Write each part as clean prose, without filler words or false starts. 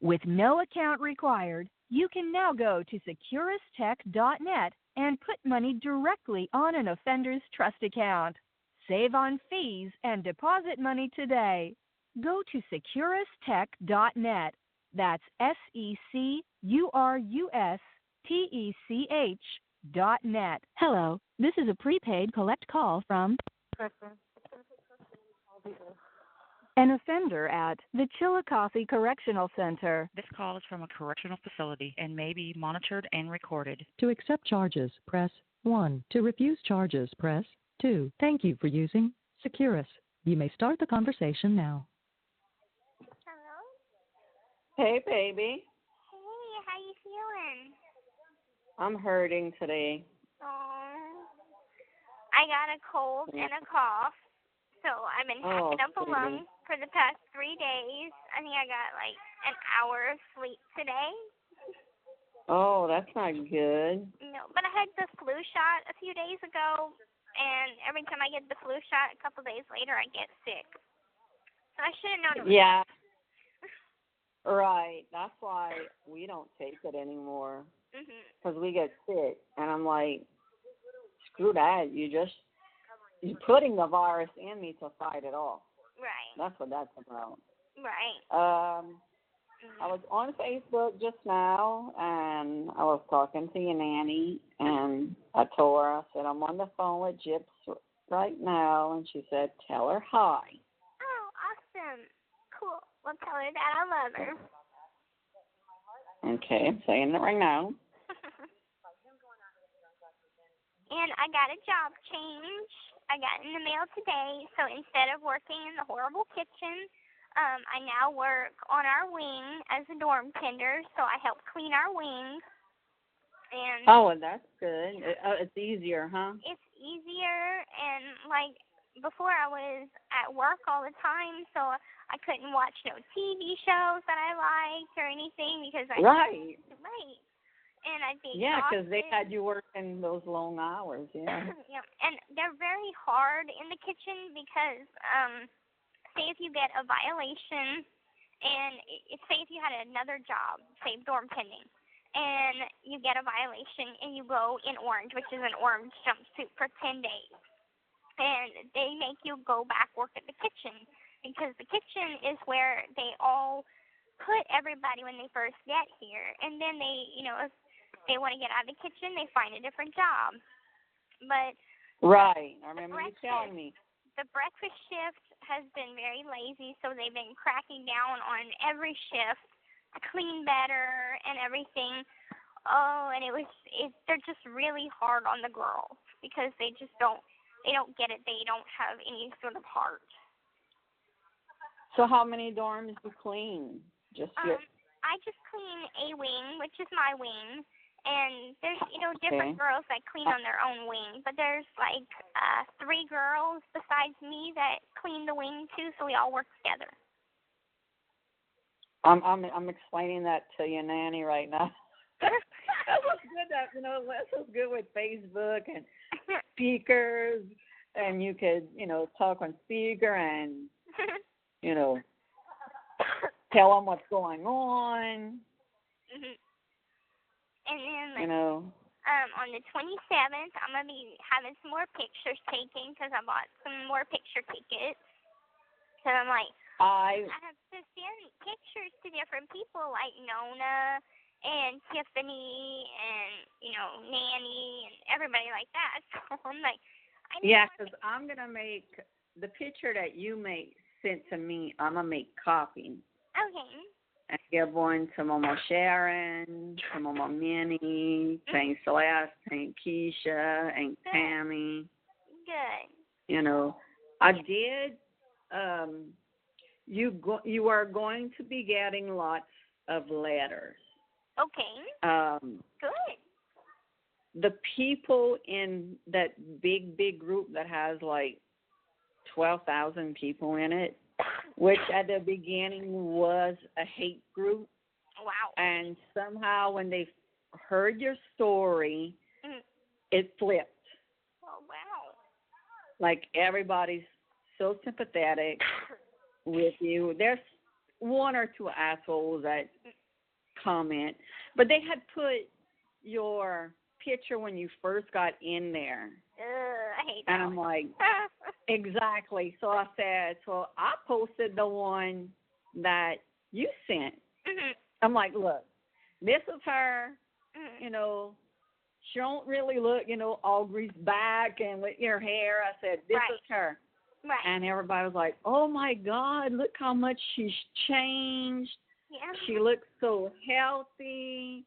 With no account required, you can now go to securustech.net and put money directly on an offender's trust account. Save on fees and deposit money today. Go to securustech.net. That's SECURUSTECH.net. Hello, this is a prepaid collect call from an offender at the Chillicothe Correctional Center. This call is from a correctional facility and may be monitored and recorded. To accept charges, press 1. To refuse charges, press 2. Thank you for using Securus. You may start the conversation now. Hello? Hey, baby. Hey, how you feeling? I'm hurting today. Oh, I got a cold and a cough, so I've been hacking up a lung for the past 3 days. I think I got like an hour of sleep today. Oh, that's not good. No, but I had the flu shot a few days ago, and every time I get the flu shot, a couple days later, I get sick. So I should have known it was Yeah. Right. That's why we don't take it anymore. Because we get sick. And I'm like, screw that. You're putting the virus in me to fight it off. Right. That's what that's about. Right. I was on Facebook just now, and I was talking to your nanny, and I told her, I said, I'm on the phone with Gypsy right now, and she said, tell her hi. Oh, awesome. Cool. Well, tell her that I love her. Okay, I'm saying it right now. And I got a job change. I got in the mail today, so instead of working in the horrible kitchen, I now work on our wing as a dorm tender, so I help clean our wing. And oh, that's good. It's easier, huh? It's easier, and like before I was at work all the time, so I couldn't watch no TV shows that I liked or anything because I right. And I'd be yeah, because they exhausted. had you working those long hours, yeah. Yeah, and they're very hard in the kitchen because, say if you get a violation, and say if you had another job, say dorm tending, and you get a violation and you go in orange, which is an orange jumpsuit for 10 days, and they make you go back work at the kitchen because the kitchen is where they all put everybody when they first get here, and then they, if they want to get out of the kitchen, they find a different job. But right, I remember you telling me. The breakfast shift has been very lazy, so they've been cracking down on every shift to clean better and everything. Oh, and they're just really hard on the girls because they don't get it. They don't have any sort of heart. So how many dorms do you clean? I just clean a wing, which is my wing. And there's, different girls that clean on their own wing. But there's, 3 girls besides me that clean the wing, too, so we all work together. I'm explaining that to your nanny right now. That was good. This was good with Facebook and speakers. And you could, talk on speaker and, tell them what's going on. And then, on the 27th, I'm going to be having some more pictures taken because I bought some more picture tickets. So I'm like, I have to send pictures to different people like Nona and Tiffany and, Nanny and everybody like that. So I'm like, because I'm going to make the picture that you make sent to me, I'm going to make copies. Okay. And give one to Mama Sharon, to Mama Minnie, to Aunt Celeste, to Aunt Keisha, Aunt Tammy. Good. I did. You are going to be getting lots of letters. Okay. Good. The people in that big group that has 12,000 people in it, which at the beginning was a hate group. Wow. And somehow when they heard your story, it flipped. Oh, wow. Everybody's so sympathetic with you. one or two assholes that comment, but they had put your picture when you first got in there. I hate that. And I'm like, exactly. So I said, so I posted the one that you sent. Mm-hmm. I'm like, look, this is her. Mm-hmm. You know, she don't really look, you know, all greased back and with your hair. I said, this Right. is her. Right. And everybody was like, oh, my God, look how much she's changed. Yeah. She looks so healthy.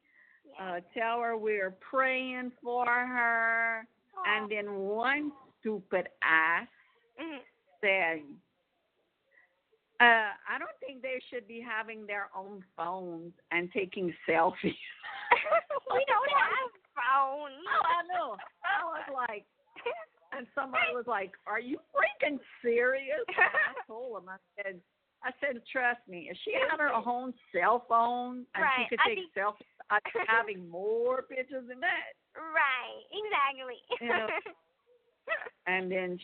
Yeah. Tell her we're praying for her. Aww. And then one stupid ass Mm-hmm. said, I don't think they should be having their own phones and taking selfies. We don't have phones. Oh, I know. I was like, and somebody was like, are you freaking serious? And I told him, I said, trust me, if she had her own cell phone and Right. she could take selfies, I'd be having more pictures than that. Right, exactly. You know? And then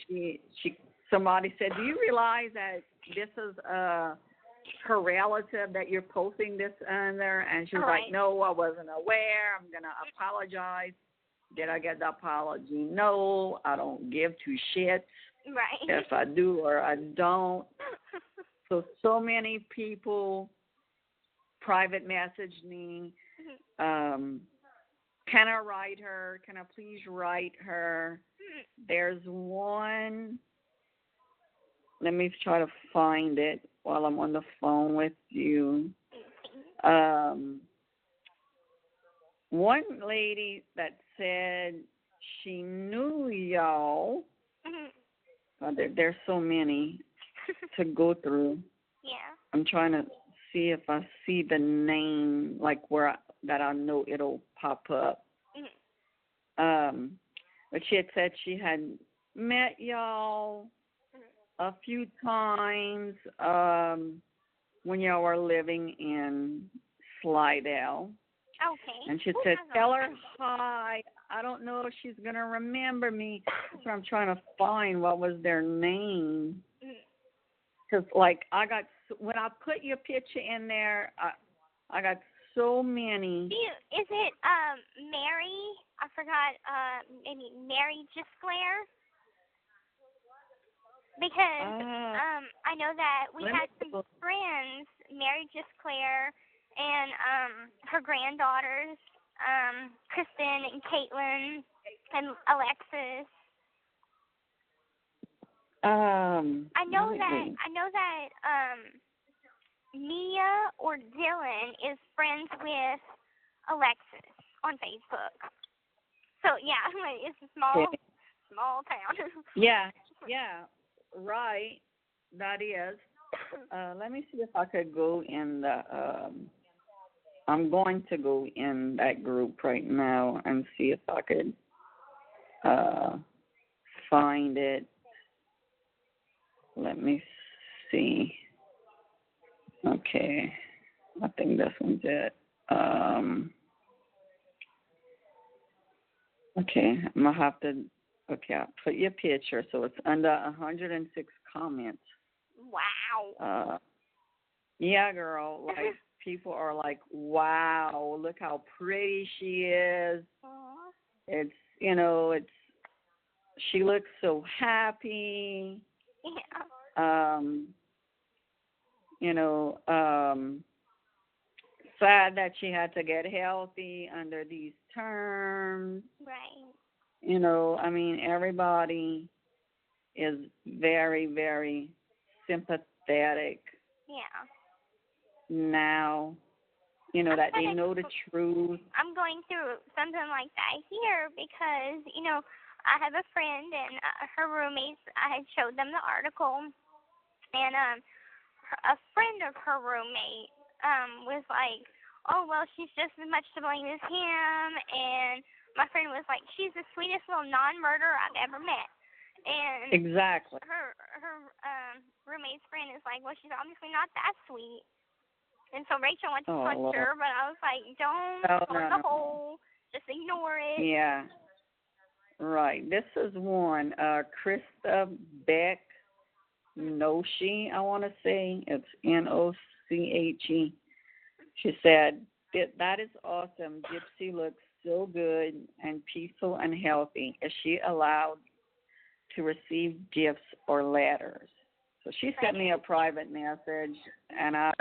somebody said, do you realize that this is her relative that you're posting this under? And she was Right. like, no, I wasn't aware. I'm going to apologize. Did I get the apology? No, I don't give two shits Right. if I do or I don't. So many people private message me. Can I write her? Can I please write her? There's one. Let me try to find it while I'm on the phone with you. One lady that said she knew y'all. There's so many to go through. Yeah. I'm trying to see if I see the name, like that I know it'll pop up. But she had said she had met y'all a few times when y'all were living in Slidell. Okay. And she said, tell her hi. I don't know if she's going to remember me. So I'm trying to find what was their name. Because, like, when I put your picture in there, I got so many. Is it Mary? I forgot, maybe Mary Gisclair? Because I know that we had some friends, Mary Gisclair and her granddaughters, Kristen and Caitlin and Alexis. I know that Mia or Dylan is friends with Alexis on Facebook. So yeah, it's a small town. Yeah, right. That is. Let me see if I could go in the. I'm going to go in that group right now and see if I could find it. Let me see. Okay, I think this one's it. Okay, I'm gonna have to. Okay, I'll put your picture, so it's under 106 comments. Wow. Yeah, girl. Like people are like, wow, look how pretty she is. Aww. It's she looks so happy. Yeah. Sad that she had to get healthy under these terms. Right. I mean, everybody is very, very sympathetic. Yeah. Now, that they know the truth. I'm going through something like that here because, I have a friend and her roommates, I had showed them the article, and a friend of her roommate was like, oh, well, she's just as much to blame as him, and my friend was like, she's the sweetest little non-murderer I've ever met. And exactly. Her roommate's friend is like, well, she's obviously not that sweet. And so Rachel went to punch her, but I was like, don't go in the hole. Just ignore it. Yeah. Right. This is one. Krista Beck Noshi, I want to say. It's CHE. She said, that is awesome. Gypsy looks so good and peaceful and healthy. Is she allowed to receive gifts or letters? So she sent me a private message, and I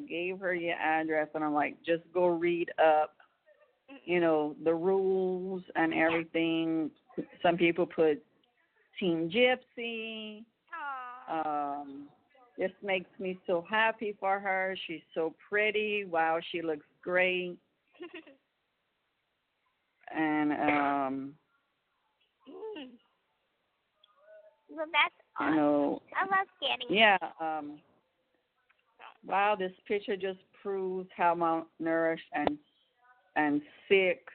gave her your address, and I'm like, just go read up, the rules and everything. Some people put Team Gypsy. This makes me so happy for her. She's so pretty. Wow, she looks great. And well, that's awesome. I love getting. Yeah. Wow, this picture just proves how malnourished and sick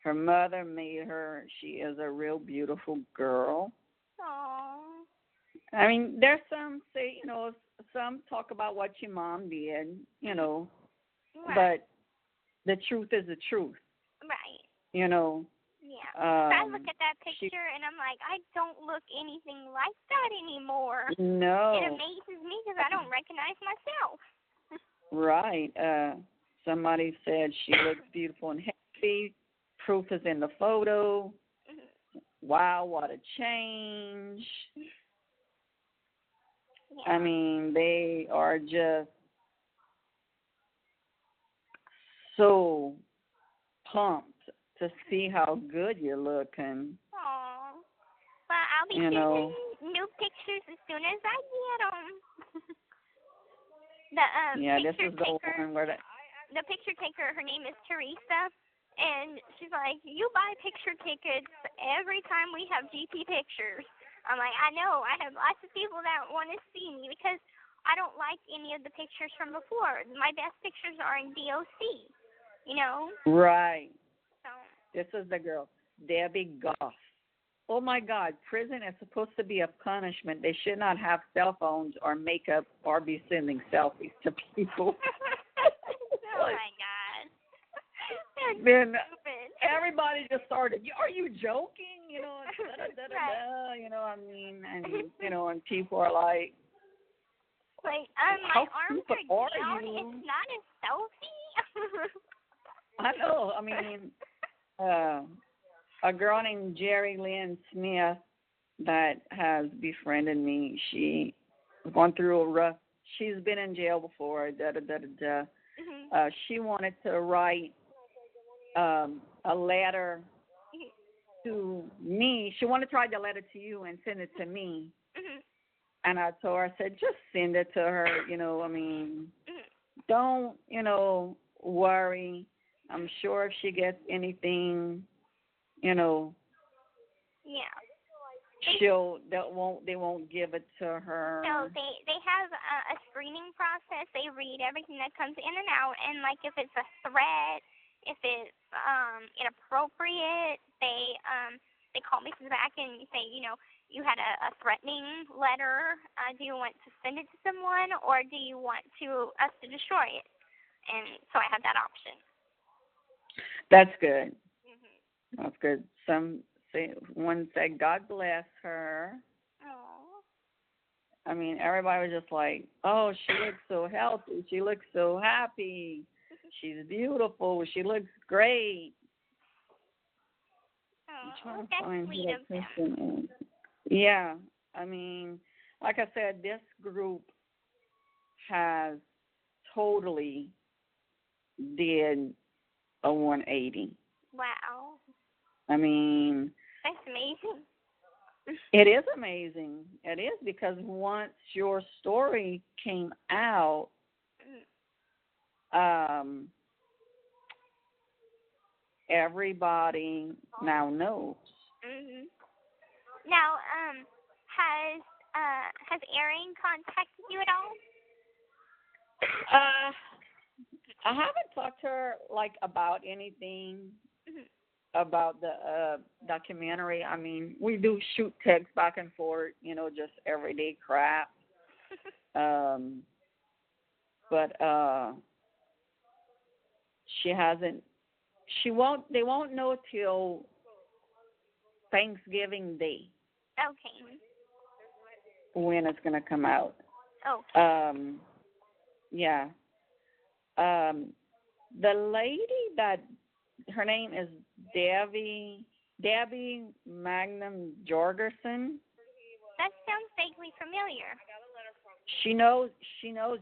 her mother made her. She is a real beautiful girl. Aww. I mean, there's some say, some talk about what your mom did, Right. but the truth is the truth. Right. Yeah. I look at that picture and I'm like, I don't look anything like that anymore. No. It amazes me because I don't recognize myself. Right. Somebody said she looks beautiful and happy. Proof is in the photo. Wow, what a change. Yeah. I mean, they are just so pumped to see how good you're looking. Aww. Well, I'll be sending new pictures as soon as I get them. This is the one where the picture taker, her name is Teresa, and she's like, you buy picture tickets every time we have GP pictures. I'm like, I know. I have lots of people that want to see me because I don't like any of the pictures from before. My best pictures are in DOC, Right. So. This is the girl, Debbie Goff. Oh, my God. Prison is supposed to be a punishment. They should not have cell phones or makeup or be sending selfies to people. Oh, my God. Then stupid. everybody just started, are you joking? Right. I mean, and people are like, my arms are down. It's not a selfie. I know. I mean, a girl named Jerry Lynn Smith that has befriended me, she gone through a rough, she's been in jail before, she wanted to write a letter to me. She wanted to write the letter to you and send it to me. And I told her, I said, just send it to her, don't, worry. I'm sure if she gets anything, Yeah. they won't give it to her. No, they have a screening process. They read everything that comes in and out, and if it's a threat, if it's inappropriate, they call me back and say, you had a threatening letter. Do you want to send it to someone, or do you want us to destroy it? And so I have that option. That's good. That's good. One said, God bless her. Aww. I mean, everybody was just like, oh, she looks so healthy. She looks so happy. She's beautiful. She looks great. Oh, that's sweet of them. Yeah. I mean, like I said, this group has totally did a 180. Wow. I mean, that's amazing. It is amazing. It is, because once your story came out, everybody now knows. Now, has Erin contacted you at all? I haven't talked to her about anything about the documentary. I mean, we do shoot texts back and forth, just everyday crap. But she hasn't. They won't know till Thanksgiving Day. Okay. When it's gonna come out. Okay. Yeah. The lady that her name is Debbie Magnum Jorgensen. That sounds vaguely familiar. She knows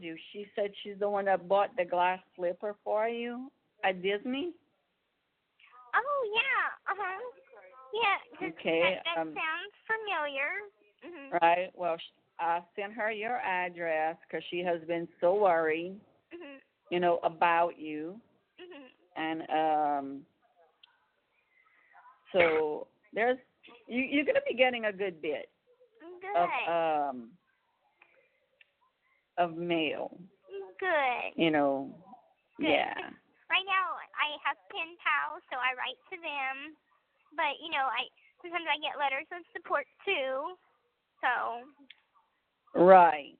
you. She said she's the one that bought the glass slipper for you at Disney. Oh yeah. Yeah. 'Cause Okay. That sounds familiar. Mhm. Right. Well, I sent her your address because she has been so worried, Mhm. about you, Mhm. and so you're going to be getting a good bit Good. of mail. Good. Good. Yeah. Right now, I have pen pals, so I write to them. But sometimes I get letters of support too. So. Right.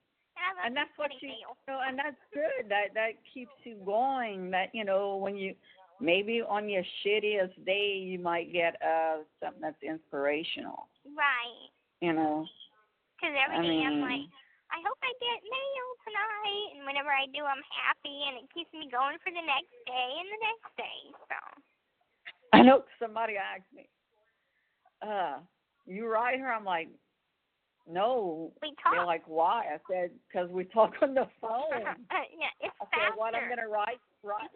And that's what mail. and that's good. That keeps you going. That when you maybe on your shittiest day you might get something that's inspirational. Right. Because every day I'm like, I hope I get mail tonight, and whenever I do, I'm happy, and it keeps me going for the next day and the next day. So. I know somebody asked me, you write her? I'm like, no. We talk. They're like, why? I said, because we talk on the phone. Yeah, it's I faster. said, what I'm gonna write?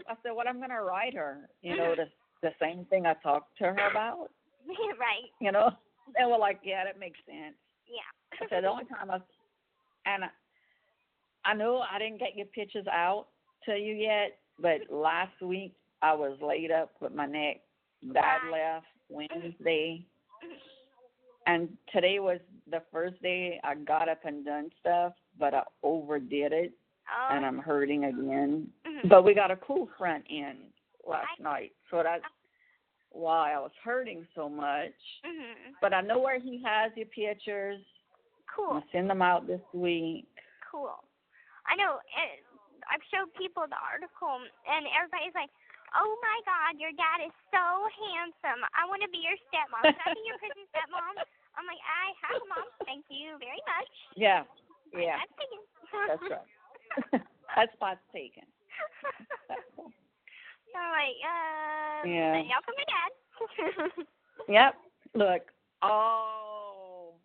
I said, what I'm gonna write her? The same thing I talked to her about. Right. They were like, yeah, that makes sense. Yeah. I said, the only time I know I didn't get your pictures out to you yet, but last week I was laid up with my neck. Dad left Wednesday, and today was the first day I got up and done stuff, but I overdid it, and I'm hurting again. But we got a cool front end last night, so that's why I was hurting so much. But I know where he has your pictures. Cool. I'm going to send them out this week. Cool. I know. I've showed people the article, and everybody's like, oh, my God, your dad is so handsome. I want to be your stepmom. Can I be your Christmas stepmom? I'm like, I have a mom. Thank you very much. Yeah. That's taken. That's right. That spot's taken. I'm like, y'all for my dad. Yep. Look, all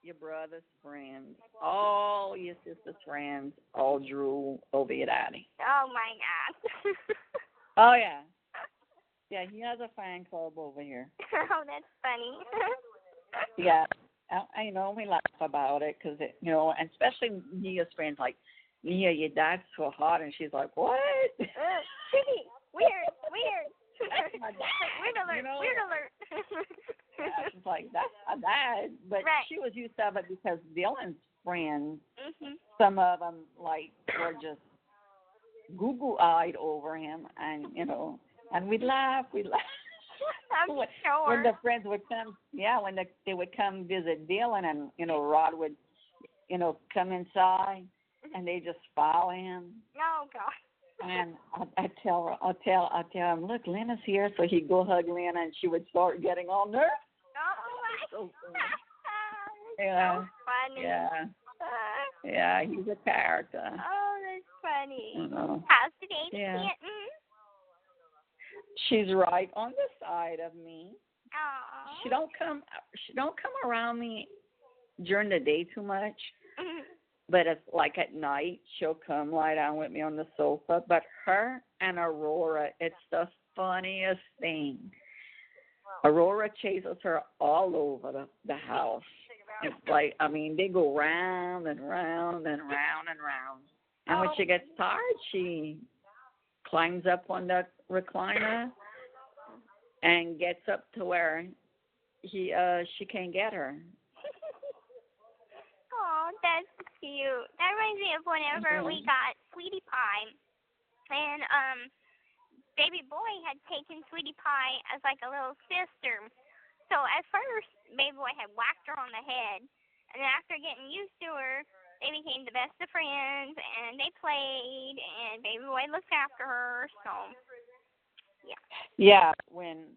your brother's friends, all your sister's friends, all drew over your daddy. Oh, my God. Oh, yeah. Yeah, he has a fan club over here. Oh, that's funny. Yeah. We laugh about it because, and especially Nia's friends, like, Nia, your dad's so hot, and she's like, what? Weird. That's my dad. Weird alert. Weird alert. Yeah, she's like, that's my dad. But she was used to it because Dylan's friends, some of them, like, were just Google-eyed over him, and, and we'd laugh. I'm sure. When the friends would come, when they would come visit Dylan, and, Rod would, come inside, and they just follow him. Oh, God. And I'll tell him, look, Lena's here. So he'd go hug Lena, and she would start getting all nervous. Oh, my. Yeah. So funny. Yeah. Yeah, he's a character. Oh, that's funny. Uh-huh. How's today, Yeah. kitten? She's right on the side of me. Aww. She don't come around me during the day too much. But it's like at night, she'll come lie down with me on the sofa. But her and Aurora, it's the funniest thing. Aurora chases her all over the house. It's like, they go round and round and round and round. And when she gets tired, she climbs up on the recliner and gets up to where she can't get her. Oh, that's cute. That reminds me of whenever we got Sweetie Pie, and baby boy had taken Sweetie Pie as like a little sister. So at first, baby boy had whacked her on the head, and then after getting used to her, they became the best of friends, and they played, and baby boy looked after her. So yeah. Yeah, when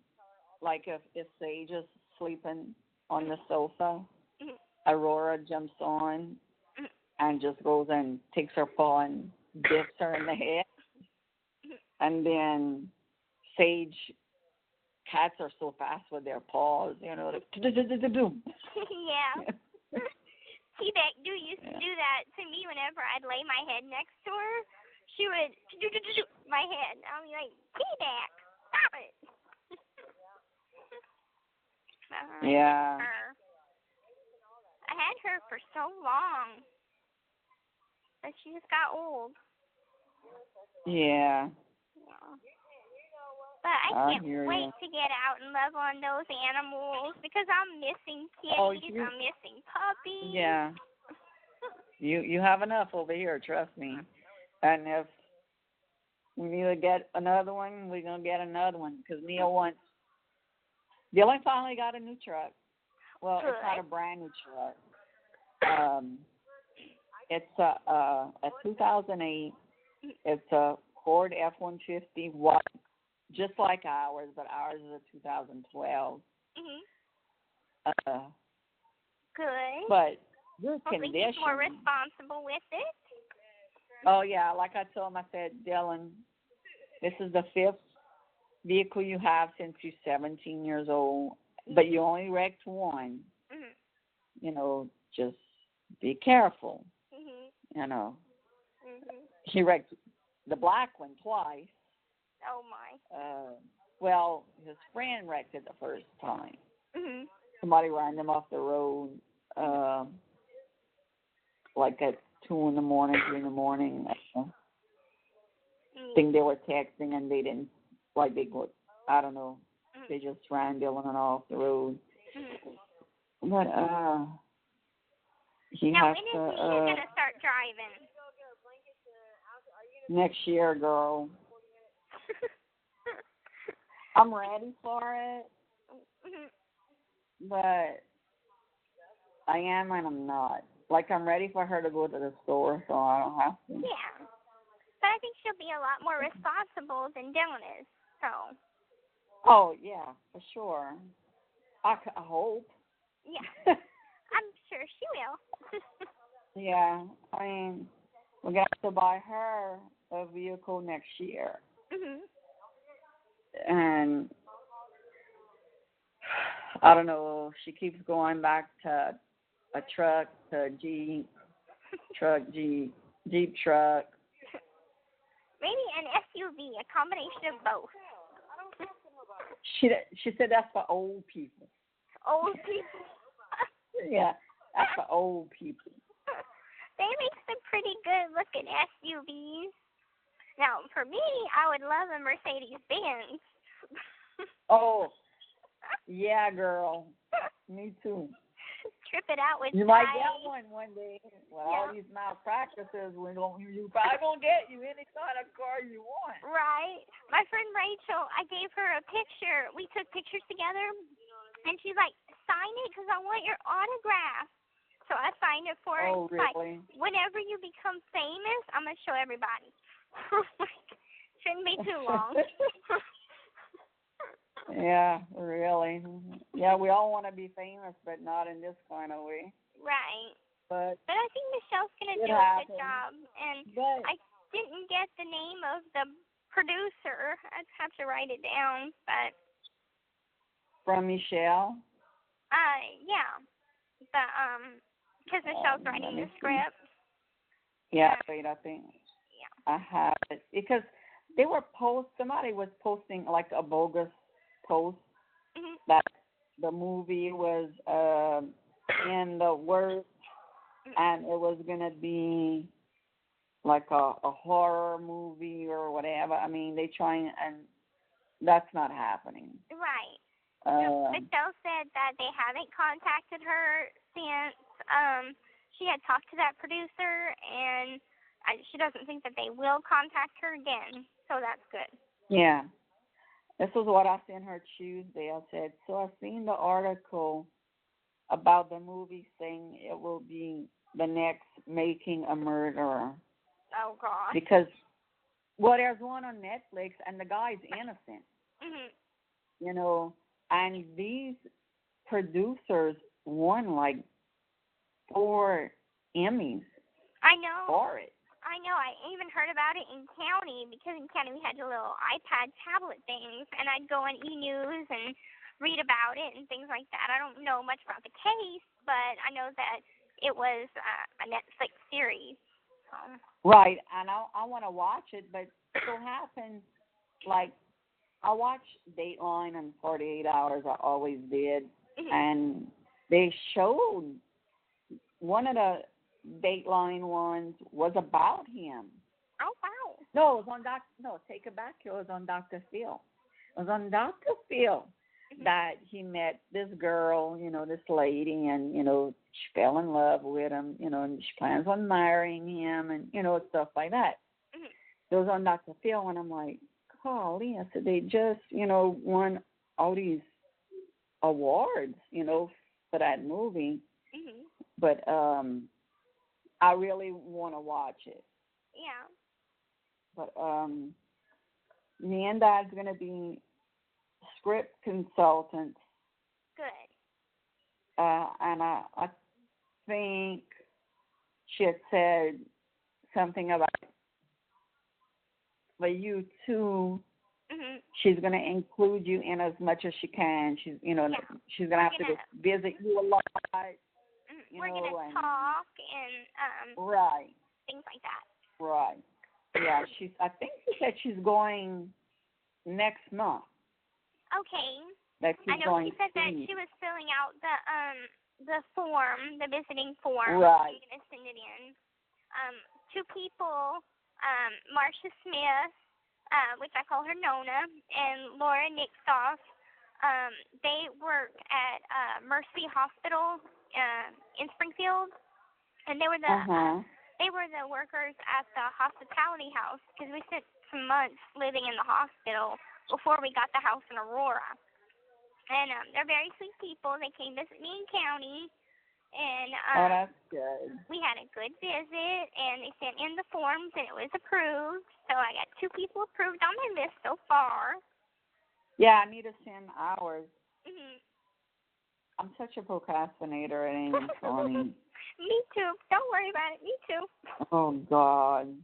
if Sage is sleeping on the sofa. Aurora jumps on and just goes and takes her paw and biffs her in the head. And then Sage, cats are so fast with their paws, boom. Yeah. T-Beck used to do that to me whenever I'd lay my head next to her. She would do my head. I'll be like, T-Beck, stop it. Yeah. I had her for so long, but she just got old. Yeah. But I can't hear wait you. to get out and love on those animals because I'm missing kitties, I'm missing puppies. Yeah. You have enough over here, trust me. And if we need to get another one, we're going to get another one. Because Neil wants... Dylan finally got a new truck. Well, Good. it's not a brand new truck. It's a 2008. It's a Ford F-150 white, just like ours, but ours is a 2012. Good. But good Hopefully condition. he's more responsible with it. Oh, yeah, like I told him, I said, Dylan, this is the 5th vehicle you have since you're 17 years old, but you only wrecked one. Just be careful. He wrecked the black one twice. Oh, my. Well, his friend wrecked it the first time. Somebody ran them off the road, like at 2 in the morning, 3 in the morning. I think they were texting and they didn't, I don't know. They just ran Dylan off the road. But, he now, has when is he going to start driving? Next year, girl. I'm ready for it, but I am and I'm not. Like, I'm ready for her to go to the store, so I don't have to. Yeah. But I think she'll be a lot more responsible than Dylan is, so. Oh, yeah, for sure. I hope. Yeah. I'm sure she will. Yeah, I mean, we're going to buy her a vehicle next year. And I don't know, she keeps going back to a truck, to Jeep truck. Maybe an SUV, a combination of both. She said that's for old people. Old people. Yeah, that's for old people. They make some pretty good looking SUVs. Now, for me, I would love a Mercedes-Benz. Oh, yeah, girl. Me too. Trip it out with You might get one day. With all these malpractices, you probably gonna get you any kind of car you want. Right. My friend Rachel, I gave her a picture. We took pictures together, and she's like, sign it because I want your autograph. So I signed it for her. Oh, really? Like, whenever you become famous, I'm going to show everybody. Shouldn't be too long. Yeah, really. Yeah, we all want to be famous, but not in this kind of way. Right. But I think Michelle's going to do a good job. And I didn't get the name of the producer. I'd have to write it down. But from Michelle? Yeah. But, because Michelle's writing the script. Yeah, wait, I think I have it. Because they were somebody was posting like a bogus post that the movie was in the works and it was going to be like a horror movie or whatever. I mean, they trying, and that's not happening. Right. Michelle said that they haven't contacted her since she had talked to that producer, and she doesn't think that they will contact her again, so that's good. Yeah. This was what I sent her Tuesday. I said, so I've seen the article about the movie saying it will be the next Making a Murderer. Oh, God. Because, there's one on Netflix, and the guy's innocent. And these producers won like 4 Emmys I know. for it. I know. I even heard about it in county because in county we had the little iPad tablet things, and I'd go on e-news and read about it and things like that. I don't know much about the case, but I know that it was a Netflix series. Right, and I want to watch it, but so happens, like, I watch Dateline and 48 Hours. I always did, and they showed one of the Dateline ones was about him. Oh, wow. No, it was on take it back. It was on Dr. Phil. It was on Dr. Phil that he met this girl, this lady, and, she fell in love with him, and she plans on marrying him and, stuff like that. It was on Dr. Phil, and I'm like, golly, I said, they just, won all these awards, for that movie. But I really want to watch it. Yeah. But me and Dad's going to be script consultants. Good. And I think she had said something about for you too. She's going to include you in as much as she can. She's, she's going to have to visit you a lot. We're going to talk and right. Things like that. Right. Yeah, I think she said she's going next month. Okay. I know she said that she was filling out the form, the visiting form. Right. She's going to send it in. Two people, Marcia Smith, which I call her Nona, and Laura Nixoff. They work at Mercy Hospital in Springfield, and they were the workers at the hospitality house because we spent some months living in the hospital before we got the house in Aurora. And they're very sweet people. They came visit me in county, and oh, that's good. We had a good visit, and they sent in the forms, and it was approved. So I got 2 people approved on my list so far. Yeah, I need to send ours. I'm such a procrastinator. It ain't funny. Me too. Don't worry about it. Me too. Oh, God.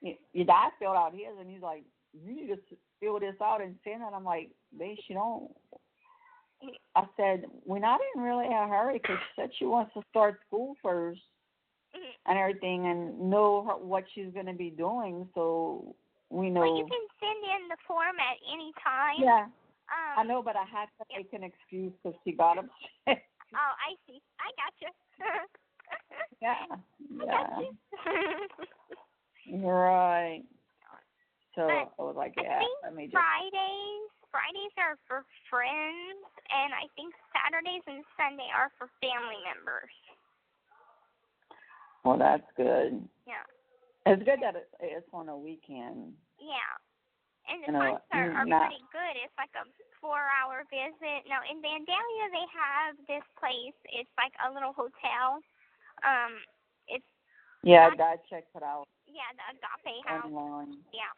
Your dad filled out his, and he's like, you need to fill this out and send it. I'm like, babe, she don't. I said, we're not in really a hurry because she said she wants to start school first and everything and know what she's going to be doing so we know. Well, you can send in the form at any time. Yeah. I know, but I had to make an excuse because she got upset. Oh, I see. I gotcha. Yeah. I gotcha. Right. So but I was like, I think Fridays are for friends, and I think Saturdays and Sunday are for family members. Well, that's good. Yeah. It's good that it's on a weekend. Yeah. And the times are pretty good. It's like a 4-hour visit. Now, in Vandalia, they have this place. It's like a little hotel. Dad checked it out. Yeah, the Agape House. Online. Yeah.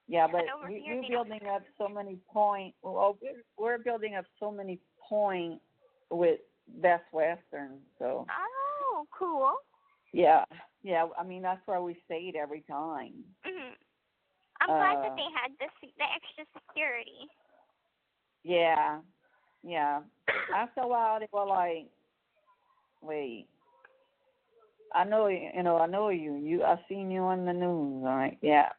Yeah, but we're building up so many points. Well, we're building up so many points with Best Western. So. Oh, cool. Yeah. I mean, that's where we stayed every time. I'm glad that they had the extra security. Yeah. After a while, they were like, "Wait, I know you. I seen you on the news." I'm like, yeah.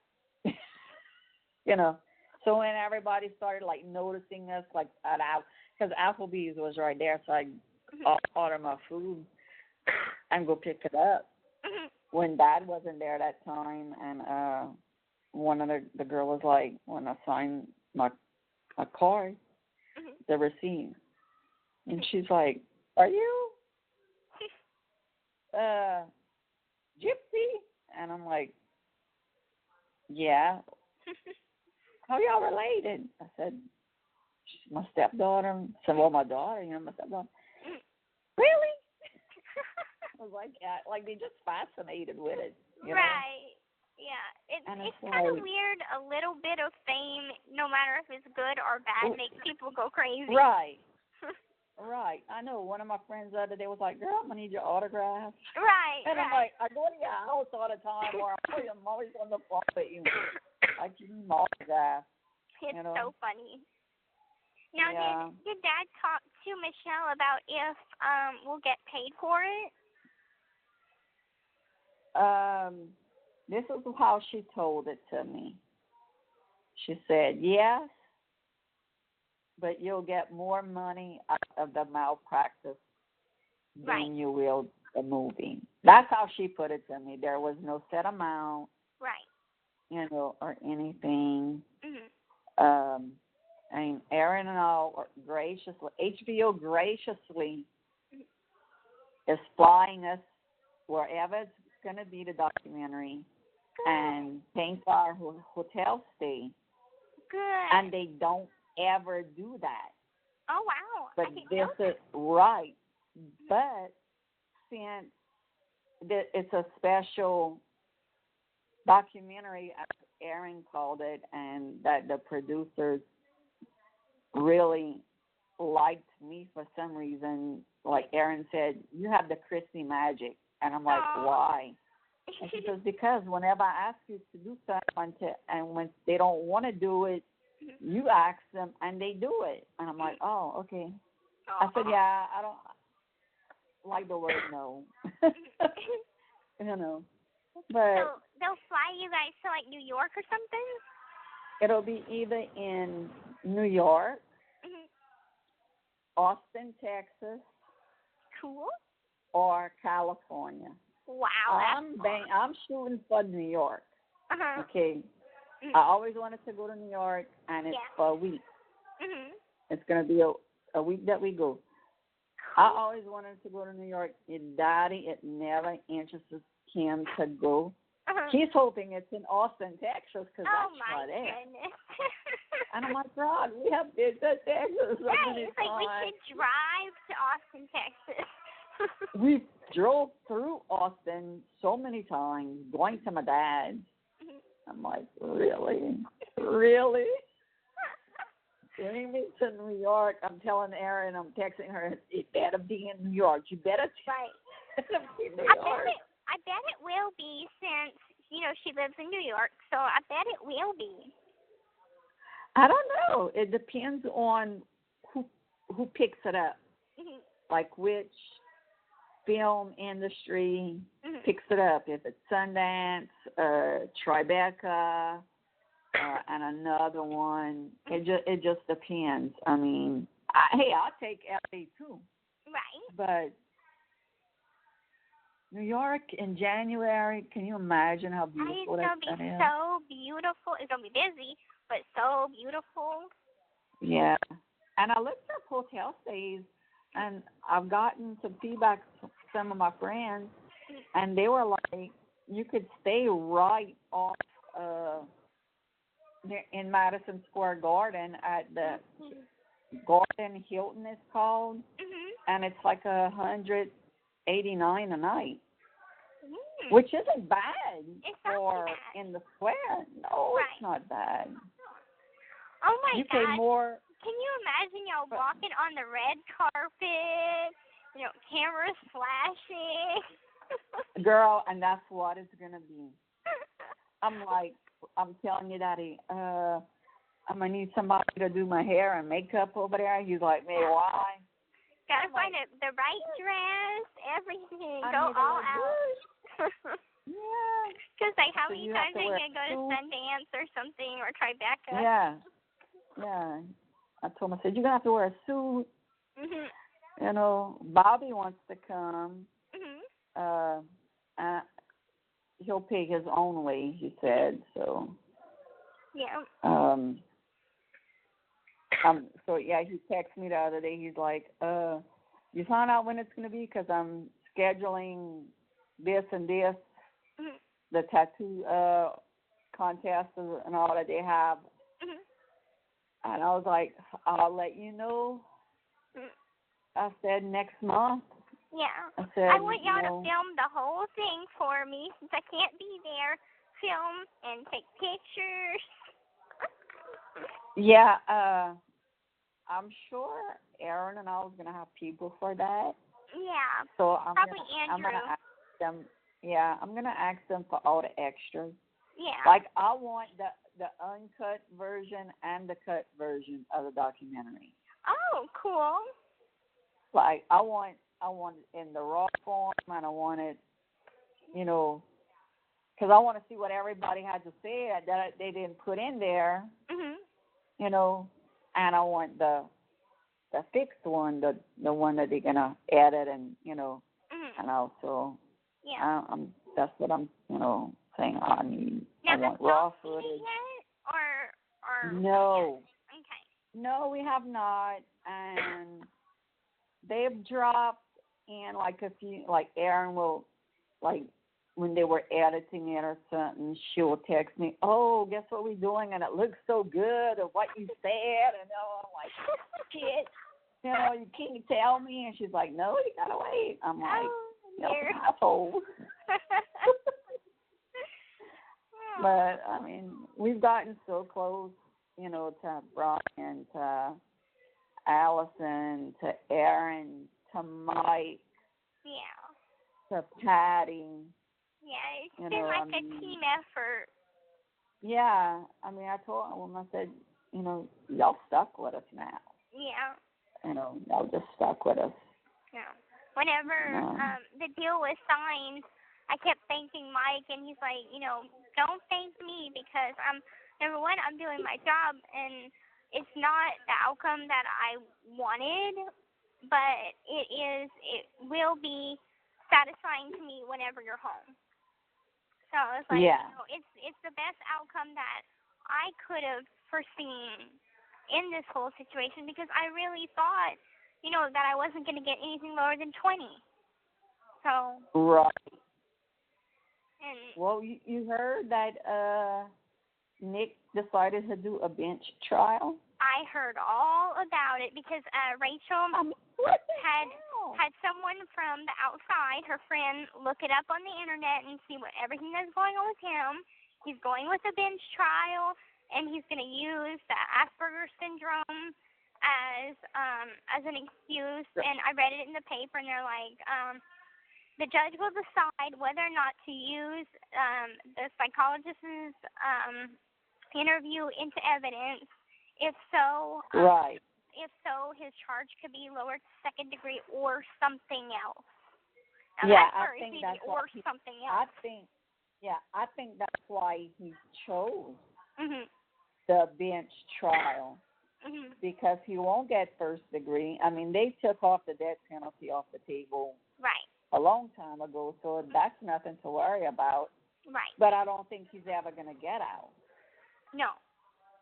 So when everybody started like noticing us, like because Applebee's was right there, so I order my food and go pick it up. When Dad wasn't there that time, and one of the girl was like, when I signed my card, the receipt, and she's like, "Are you Gypsy?" And I'm like, "Yeah." "How y'all related?" I said, "She's my stepdaughter." I said, "Well, my daughter, my stepdaughter." "Really?" I was like, "Yeah," like they just fascinated with it. Right. Yeah. It's kind of weird. A little bit of fame, no matter if it's good or bad, makes people go crazy. Right. Right. I know. One of my friends the other day was like, "Girl, I'm gonna need your autograph." Right. And I'm Right. like, I go to your house all the time, or I'm always on the phone with you. I give you my autograph. It's You know? so funny. Now, Yeah. did Dad talk to Michelle about if we'll get paid for it? This is how she told it to me. She said, yes, but you'll get more money out of the malpractice than you will the movie. That's how she put it to me. There was no set amount, Right. Or anything. Mhm. And Aaron and all graciously, HBO graciously is flying us wherever it's going to be, the documentary, and paying for our hotel stay. Good. And they don't ever do that. Oh, wow. But I didn't this know that. is right. But since it's a special documentary, as Aaron called it, and that the producers really liked me for some reason. Like Aaron said, you have the Kristy magic. And I'm like, why? And she says, because whenever I ask you to do something, and when they don't want to do it, you ask them, and they do it. And I'm like, oh, okay. I said, yeah, I don't like the word no. But So they'll fly you guys to, like, New York or something? it'll be either in New York, Austin, Texas, Cool. or California. Wow. I'm shooting for New York. Uh-huh. Okay. I always wanted to go to New York, and it's for a week. It's going to be a week that we go. I always wanted to go to New York. Daddy, it never interests him to go. He's hoping it's in Austin, Texas, because that's far there. Goodness. And I'm like, God, we have been to Texas. Right. It's like we should drive to Austin, Texas. We drove through Austin so many times, going to my dad's. I'm like, really? Really? Bring me to New York. I'm telling Erin, I'm texting her, it better be in New York. You better be in New York. I bet it will be, since, she lives in New York, so I bet it will be. I don't know. It depends on who picks it up. Like which film industry picks it up. If it's Sundance, Tribeca, and another one, it just depends. I mean, I'll take LA too. Right. But New York in January, can you imagine how beautiful that is? It's going to be so beautiful. It's going to be busy, but so beautiful. Yeah. And I looked up hotel stays, and I've gotten some feedback from some of my friends, and they were like, you could stay right off in Madison Square Garden at the Garden Hilton, it's called, and it's like $189 a night, which isn't bad for in the square. No, it's not bad. Oh my you God! pay more. Can you imagine y'all walking on the red carpet? Cameras flashing. Girl, and that's what it's gonna be. I'm telling you, Daddy, I'm gonna need somebody to do my hair and makeup over there. He's like, man, why? Gotta find the right dress, everything. I Go all out. Yeah. Because, like, how many times are you going going to go to Sundance or something, or Tribeca? Yeah. Yeah. I told him, I said, you're going to have to wear a suit. Bobby wants to come. He'll pay his own way, he said, so. Yeah. So, yeah, he texted me the other day. He's like, you found out when it's going to be? Because I'm scheduling this and this, the tattoo contest and all that they have. And I was like, I'll let you know. I said, next month. Yeah. I said, I want y'all to film the whole thing for me, since I can't be there. Film and take pictures. Yeah, I'm sure Aaron and I was gonna have people for that. Yeah, So probably I'm Andrew. gonna ask them. Yeah, I'm gonna ask them for all the extras. Yeah. Like I want the uncut version and the cut version of the documentary. Oh, cool. Like I want it in the raw form, and I want it, because I want to see what everybody had to say that they didn't put in there, Mhm. And I want the fixed one, the one that they're gonna edit and Mhm. and also Yeah. that's what I'm saying I need. Now, I want have raw y'all seen footage. it yet, or No, okay. no, we have not, and they've dropped in like a few, like Aaron will, like when they were editing it or something, she'll text me, oh, guess what we're doing, and it looks so good, or what you said, and I'm like, shit, you can't tell me, and she's like, no, you gotta wait. I'm like, dear. asshole. But I mean, we've gotten so close, to Brian, to Allison, to Aaron, to Mike, Yeah. to Patty. Yeah, it's been like a team effort. Yeah, I mean, I told them, I said, y'all stuck with us now. Yeah. Y'all just stuck with us. Yeah. Whenever the deal was signed, I kept thanking Mike, and he's like, don't thank me because number one, I'm doing my job, and it's not the outcome that I wanted, but it will be satisfying to me whenever you're home. So I was like, yeah. It's the best outcome that I could have foreseen in this whole situation because I really thought, that I wasn't going to get anything lower than 20. So. Right. And. Well, you heard that Nick decided to do a bench trial? I heard all about it because Rachel had someone from the outside, her friend, look it up on the internet and see what everything that's going on with him. He's going with a bench trial, and he's going to use the Asperger's syndrome as an excuse. And I read it in the paper, and they're like, the judge will decide whether or not to use the psychologist's interview into evidence. If so, right. If so, his charge could be lowered to second degree or something else. Now, Yeah, I think that's or something else. I think that's why he chose Mhm. the bench trial, because he won't get first degree. I mean, they took off the death penalty off the table right a long time ago, so that's nothing to worry about. Right. But I don't think he's ever going to get out. No.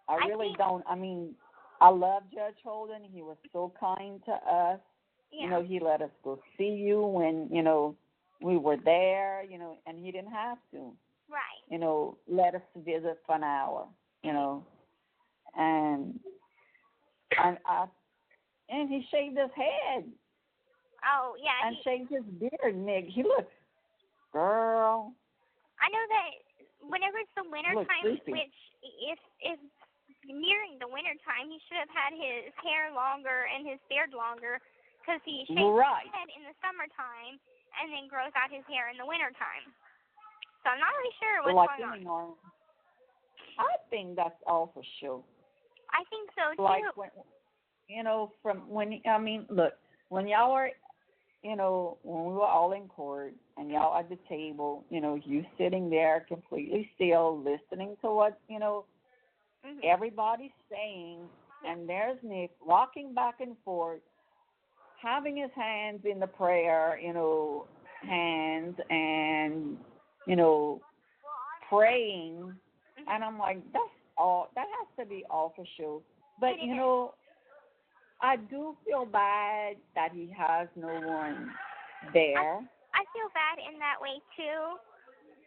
I really don't. I mean, I love Judge Holden. He was so kind to us. Yeah. He let us go see you when, we were there, and he didn't have to. Right. Let us visit for an hour, and he shaved his head. Oh, yeah. And shaved his beard, Nick. He looks, girl. I know that whenever it's the winter time, creepy. which if nearing the winter time, he should have had his hair longer and his beard longer, because he shaves his head in the summertime and then grows out his hair in the wintertime. So I'm not really sure what's going on. I think that's all for show. I think so too. Like when, look, when y'all were, when we were all in court and y'all at the table, you sitting there completely still, listening to what everybody's saying, and there's Nick walking back and forth, having his hands in the prayer, hands, and, praying. And I'm like, that's all. That has to be all for show. But, I do feel bad that he has no one there. I feel bad in that way too,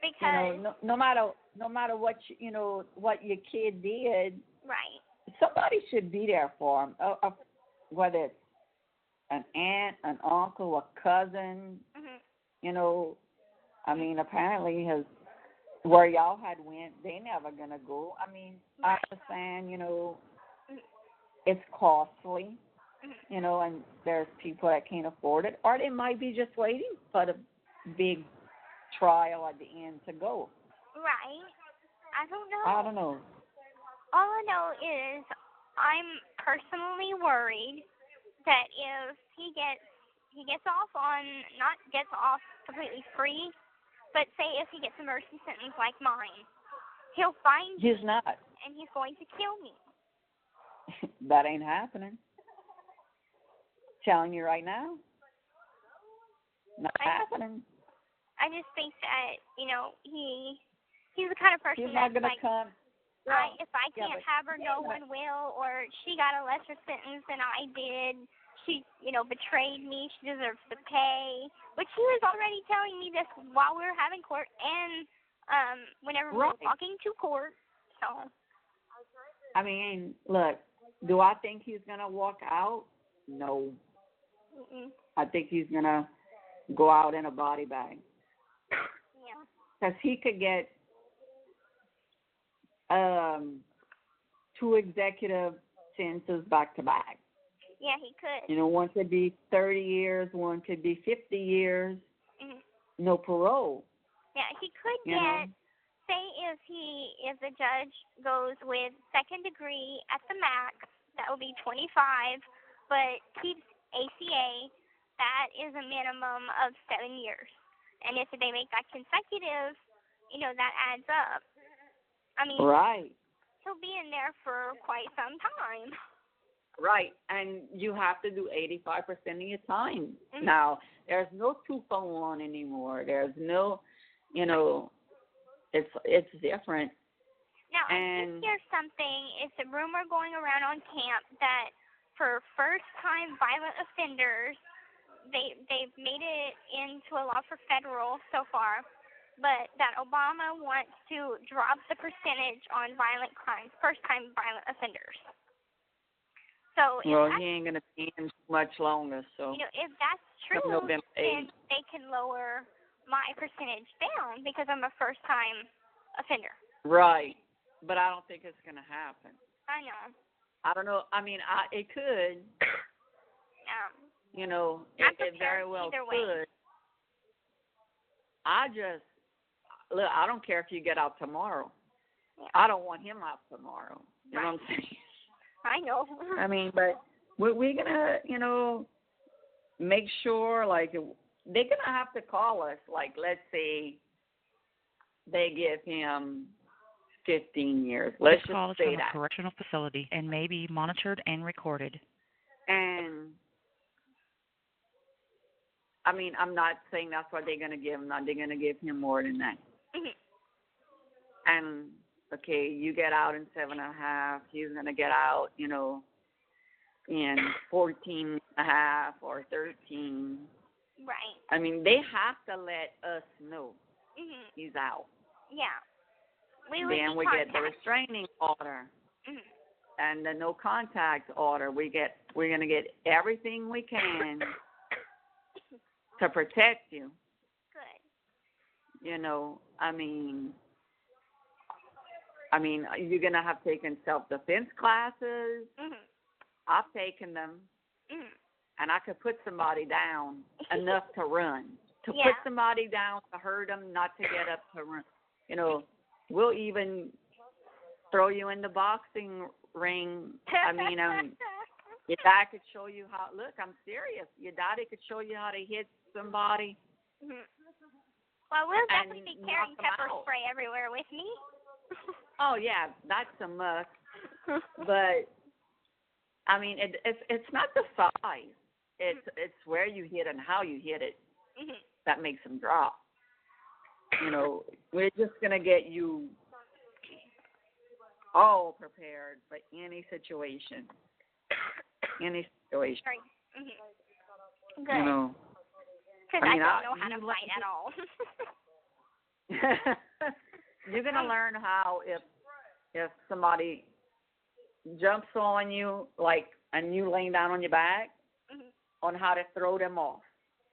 because no matter what what your kid did, right? Somebody should be there for him. Whether it's an aunt, an uncle, a cousin. I mean, apparently where y'all had went, they never gonna go. I mean, I understand, it's costly, you know, and there's people that can't afford it, or they might be just waiting for the big trial at the end to go. Right. I don't know. I don't know. All I know is I'm personally worried that if he gets off on, not gets off completely free, but say if he gets a mercy sentence like mine, he'll find He's me not. and he's going to kill me. That ain't happening. Telling you right now. Not happening. I just think that, you know, he's the kind of person He's not that's going to like, come. if I can't have her, no one will, or she got a lesser sentence than I did. She, you know, betrayed me. She deserves to pay. But she was already telling me this while we were having court and whenever we were walking to court. So. I mean, look, do I think he's going to walk out? No. Mm-mm. I think he's going to go out in a body bag. Yeah. Because he could get 2 executive sentences back to back. Yeah, he could. You know, one could be 30 years, one could be 50 years, no parole. Yeah, he could get, say if the judge goes with second degree at the max, that would be 25, but keeps ACA, that is a minimum of 7 years. And if they make that consecutive, you know, that adds up. I mean, right. He'll be in there for quite some time. Right, and you have to do 85% of your time. Now, there's no 2-for-1 anymore. There's no, you know, it's different. Now, I think there's something, it's a rumor going around on camp that for first-time violent offenders, they've made it into a law for federal so far, but that Obama wants to drop the percentage on violent crimes, first-time violent offenders. So well, he ain't going to be in much longer. So you know, if that's true, then they can lower my percentage down because I'm a first-time offender. Right, but I don't think it's going to happen. I know. I don't know. I mean, it could. You know, it very well could. Look, I don't care if you get out tomorrow. Yeah. I don't want him out tomorrow. You know what I'm saying? I know. I mean, but we're going to, you know, make sure, like, they're going to have to call us. Like, let's say they give him 15 years. Let's just call is say from that. A correctional facility and may be monitored and recorded. And, I mean, I'm not saying that's what they're going to give him. They're going to give him more than that. And, okay, you get out in 7.5. He's going to get out, you know, in 14.5 or 13. Right. I mean, they have to let us know he's out. Yeah. Then we get the restraining order and the no contact order. We're going to get everything we can to protect you. Good. You know, I mean, you're going to have taken self-defense classes. I've taken them. And I could put somebody down enough to run. To put somebody down, to hurt them, not to get up to run. You know, we'll even throw you in the boxing ring. I mean, your dad could show you how. Look, I'm serious. Your daddy could show you how to hit somebody. Well, we'll definitely be carrying pepper spray everywhere with me. Oh yeah, that's a must. But I mean, it's not the size. It's where you hit and how you hit it that makes them drop. You know, we're just gonna get you all prepared for any situation. Any situation. Right. Good. You know. Because I don't know how to fight at all. You're gonna learn how if somebody jumps on you, like, and you laying down on your back, on how to throw them off.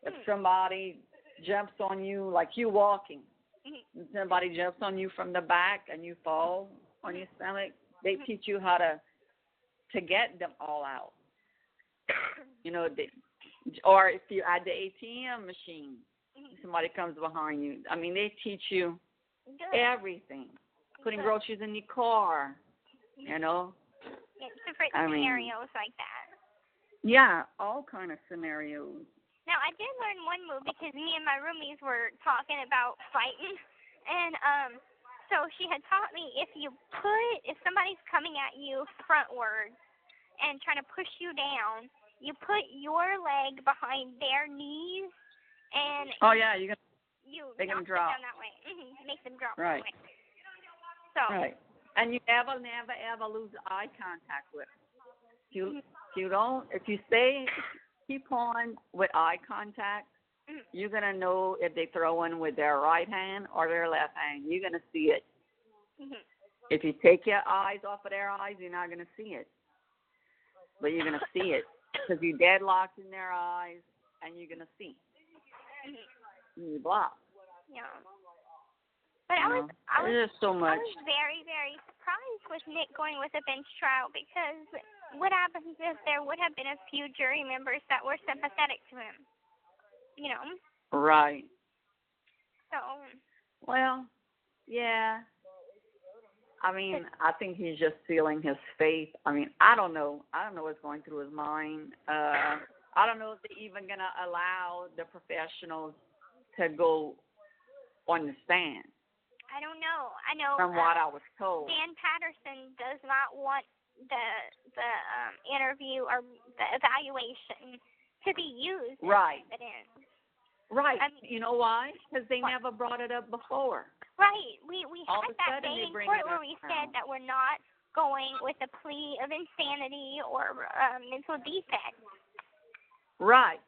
If somebody jumps on you, like you walking, and somebody jumps on you from the back and you fall on your stomach, they teach you how to to get them all out. Or if you're at the ATM machine, somebody comes behind you. I mean, they teach you everything. Putting groceries in your car, Different scenarios like that. Yeah, all kind of scenarios. Now, I did learn one move because me and my roomies were talking about fighting. And so she had taught me if somebody's coming at you frontward and trying to push you down, you put your leg behind their knees and they can drop down that way. Make them drop that way. So. Right. And you never lose eye contact with them. If you keep on with eye contact, you're going to know if they throw in with their right hand or their left hand. You're going to see it. If you take your eyes off of their eyes, you're not going to see it. But you're going to see it because you're deadlocked in their eyes and you're going to see. You block. Yeah. But I was so much. I was very, very surprised with Nick going with a bench trial because what happens if there would have been a few jury members that were sympathetic to him? Right. So. Well, yeah. I mean, I think he's just sealing his faith. I mean, I don't know. I don't know what's going through his mind. I don't know if they're even going to allow the professionals to go on the stand. I don't know. I know. From what I was told. Dan Patterson does not want the interview or the evaluation to be used as evidence. Right. You know why? Because they never brought it up before. Right. We had that day in court where we said that we're not going with a plea of insanity or mental defect. Right.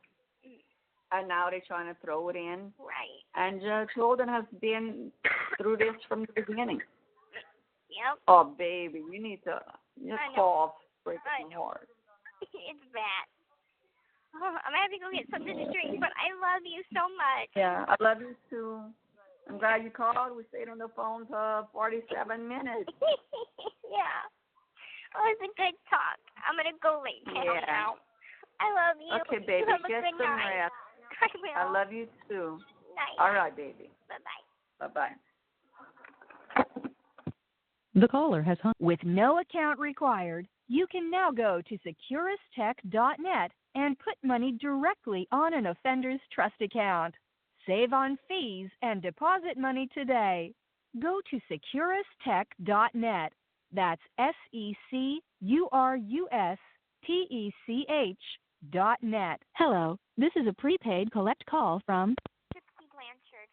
And now they're trying to throw it in. Right. And Judge Holden has been through this from the beginning. Yep. Oh, baby, you need to just cough, break my heart. It's bad. Oh, I'm going to have to go get something to drink, but I love you so much. Yeah, I love you too. I'm glad you called. We stayed on the phone for 47 minutes. Yeah. Oh, it's a good talk. I'm going to go lay down now. I love you. Okay, baby. Get some rest. I will. I love you too. Night. All right, baby. Bye-bye. Bye-bye. The caller has hung. With no account required, you can now go to securustech.net and put money directly on an offender's trust account. Save on fees and deposit money today. Go to securustech.net. That's SECURUSTECH.net. Hello, this is a prepaid collect call from Gypsy Blanchard.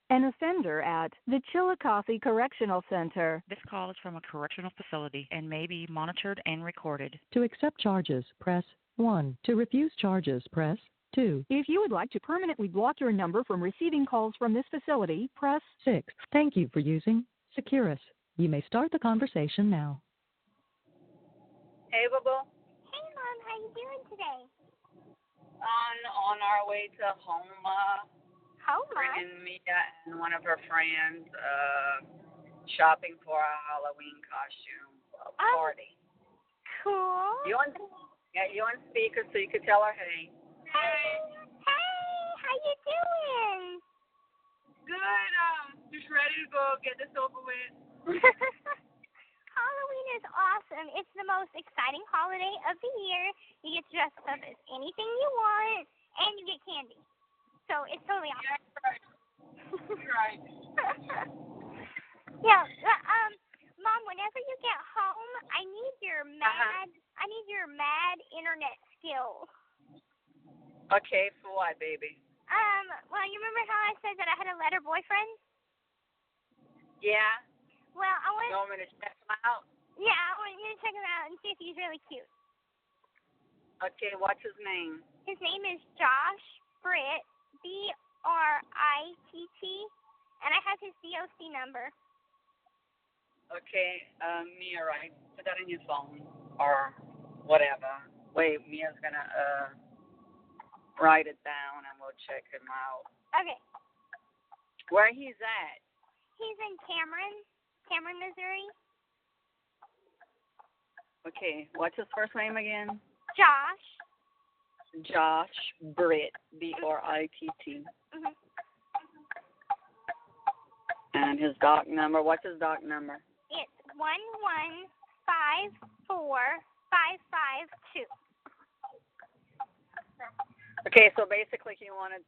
an offender at the Chillicothe Correctional Center. This call is from a correctional facility and may be monitored and recorded. To accept charges, press 1. To refuse charges, press 2. If you would like to permanently block your number from receiving calls from this facility, press 6. Thank you for using Securus. You may start the conversation now. Hey, Bubba. Hey, Mom. How you doing today? On our way to home. Home? Bringing Mia and one of her friends shopping for a Halloween costume party. Cool. You on speaker so you could tell her hey. Hey, how you doing? Good. Just ready to go get this over with. Halloween is awesome. It's the most exciting holiday of the year. You get dressed up as anything you want, and you get candy. So it's totally awesome. Yeah, right. Yeah. Mom, whenever you get home, I need your mad internet skills. Okay, for what, baby? Well, you remember how I said that I had a letter boyfriend? Yeah. Well, You want me to check him out? Yeah, I want you to check him out and see if he's really cute. Okay, what's his name? His name is Josh Britt, BRITT, and I have his DOC number. Okay, Mia, right? Put that in your phone or whatever. Wait, Mia's gonna write it down and we'll check him out. Okay. Where he's at? He's in Cameron, Missouri. Okay, what's his first name again? Josh. Josh Britt, Britt. Mhm. And his doc number, what's his doc number? It's 1154552. Okay, so basically he wanted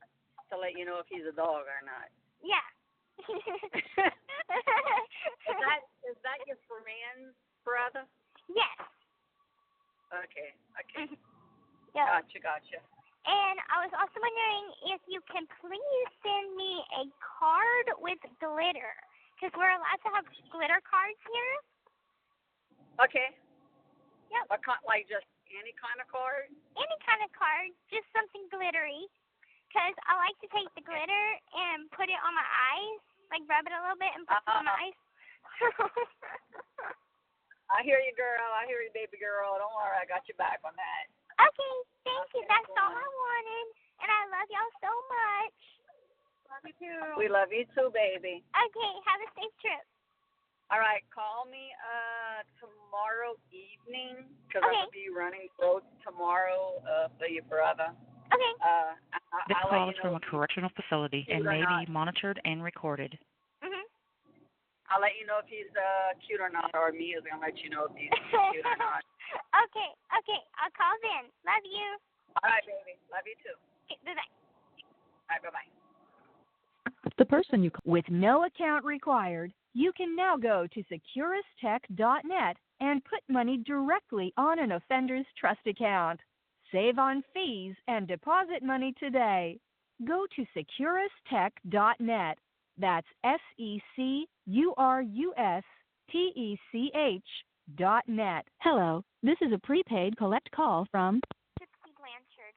to let you know if he's a dog or not. Yeah. Is that your man's brother? Yes. Okay. Yep. Gotcha. And I was also wondering if you can please send me a card with glitter, because we're allowed to have glitter cards here. Okay. Yep. Like just any kind of card? Any kind of card, just something glittery, because I like to take the glitter and put it on my eyes, like rub it a little bit and put it on my eyes. I hear you, girl. I hear you, baby girl. Don't worry, I got your back on that. Okay, thank you. That's all I wanted. And I love y'all so much. Love you too. We love you too, baby. Okay, have a safe trip. All right, call me tomorrow evening because Okay. I'm going to be running close tomorrow for your brother. Okay. This I'll call let is you from know a correctional facility and may be monitored and recorded. Mhm. I'll let you know if he's cute or not, or me is going to let you know if he's cute or not. Okay. I'll call then. Love you. All right, baby. Love you too. Okay, bye-bye. All right, bye-bye. The person you With no account required, you can now go to securustech.net and put money directly on an offender's trust account. Save on fees and deposit money today. Go to securustech.net. That's SECURUSTECH.net. Hello, this is a prepaid collect call from Gypsy Blanchard.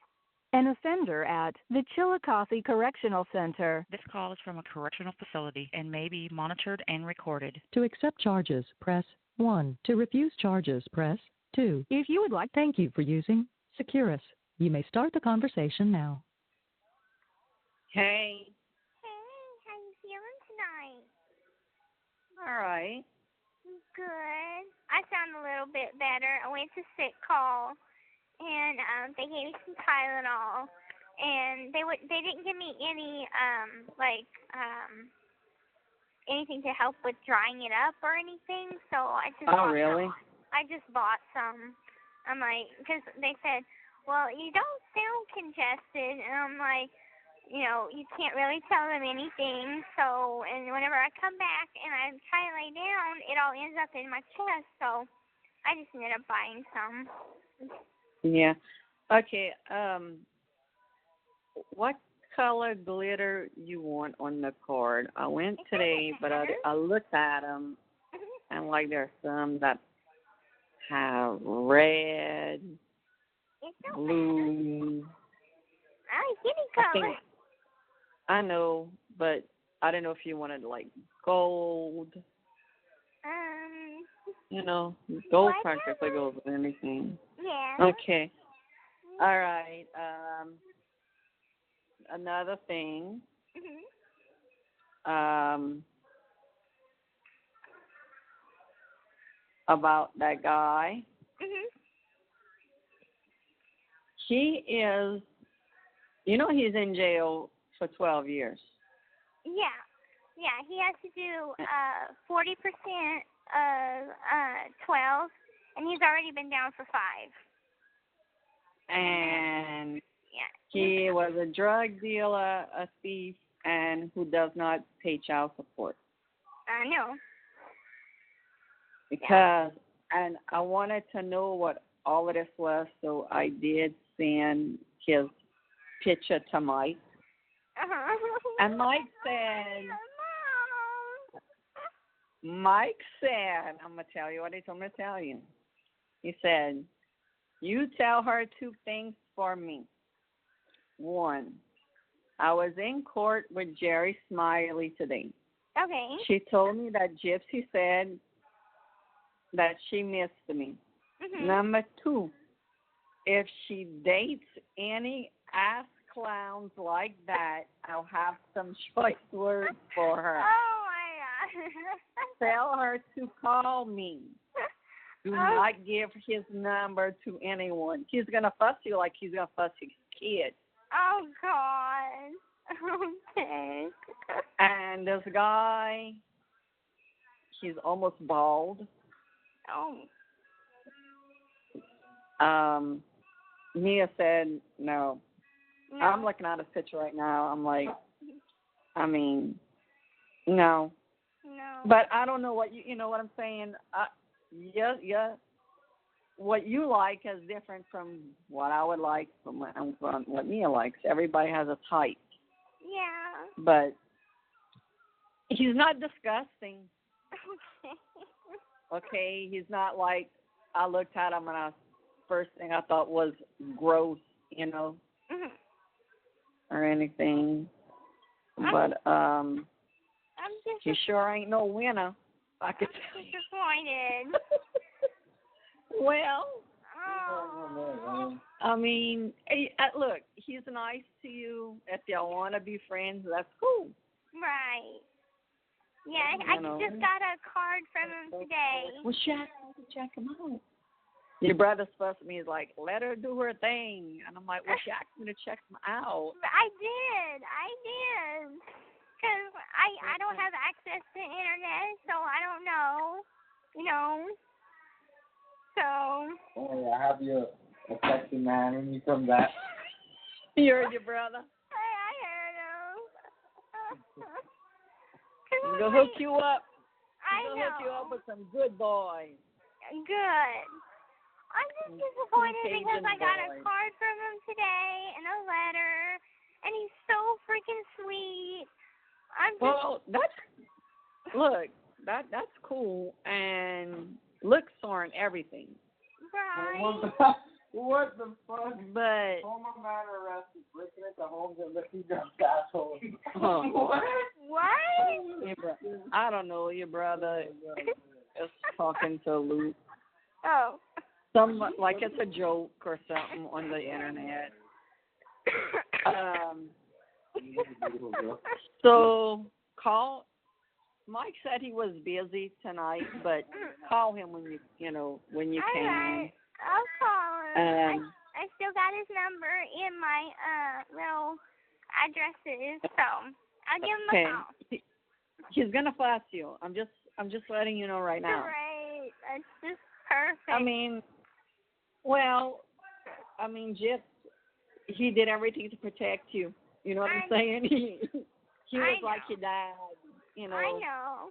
an offender at the Chillicothe Correctional Center. This call is from a correctional facility and may be monitored and recorded. To accept charges, press 1. To refuse charges, press 2. If you would like Thank you for using Securus. You may start the conversation now. Hey. Hey, how you feeling tonight? All right. Good. I sound a little bit better. I went to sick call, and they gave me some Tylenol, and they didn't give me any anything to help with drying it up or anything. So I just Really? I just bought some. I'm like, because they said, well, you don't sound congested, and I'm like, you can't really tell them anything. So, and whenever I come back and I try to lay down, it all ends up in my chest. So, I just ended up buying some. Yeah. Okay. What color glitter you want on the card? I went today, but I looked at them, and like there's some that have red, blue. I like any color. I know, but I don't know if you wanted like gold. Gold practically goes with anything. Yeah. Okay. All right. Another thing. About that guy. He is, he's in jail for 12 years. Yeah, he has to do 40% of 12, and he's already been down for 5. And he was a drug dealer, a thief, and who does not pay child support. I know. Because, and I wanted to know what all of this was, so I did send his picture to Mike. And Mike said, I'm going to tell you what he told me to tell you. He said, you tell her 2 things for me. 1, I was in court with Jerry Smiley today. Okay. She told me that Gypsy said that she missed me. Number 2, if she dates any ass clowns like that, I'll have some choice words for her. Oh, my God. Tell her to call me. Do not give his number to anyone. He's going to fuss you like he's going to fuss his kid. Oh, God. Okay. And this guy, he's almost bald. Oh. Mia said no. No. I'm looking at his picture right now. I'm like, I mean, no. No. But I don't know what you know what I'm saying. Yeah. What you like is different from what I would like from what Mia likes. Everybody has a type. Yeah. But he's not disgusting. Okay. Okay, he's not like I looked at him and first thing I thought was gross, you know, or anything. But he sure ain't no winner. I could tell you. Disappointed. Well, Oh. I mean, look, he's nice to you. If y'all want to be friends, that's cool. Right. Yeah, I just got a card from him today. Well, check him out. Your brother's supposed to be like, let her do her thing. And I'm like, well, she asked me to check him out. I did. Because I don't have access to the internet, so I don't know. You know. So. Oh, I have you a sexy man when you come back. You heard your brother? I heard him. He's going to hook you up. I He's going to know. hook you up with some good boys. Good. I'm just disappointed because I got a card from him today and a letter, and he's so freaking sweet. That's cool, and looks aren't everything. Right. What the fuck? But former man arrested breaking into homes and lifting up assholes. What? I don't know. Your brother is talking to Luke. Oh. Like it's a joke or something on the internet. So call. Mike said he was busy tonight, but call him when you can. Right. I'll call him. I still got his number in my little addresses, so I'll give him a call. He's gonna fuss you. I'm just letting you know right now. Great. That's just perfect. Gyps, he did everything to protect you. You know what I'm saying? He was like your dad. You know. I know.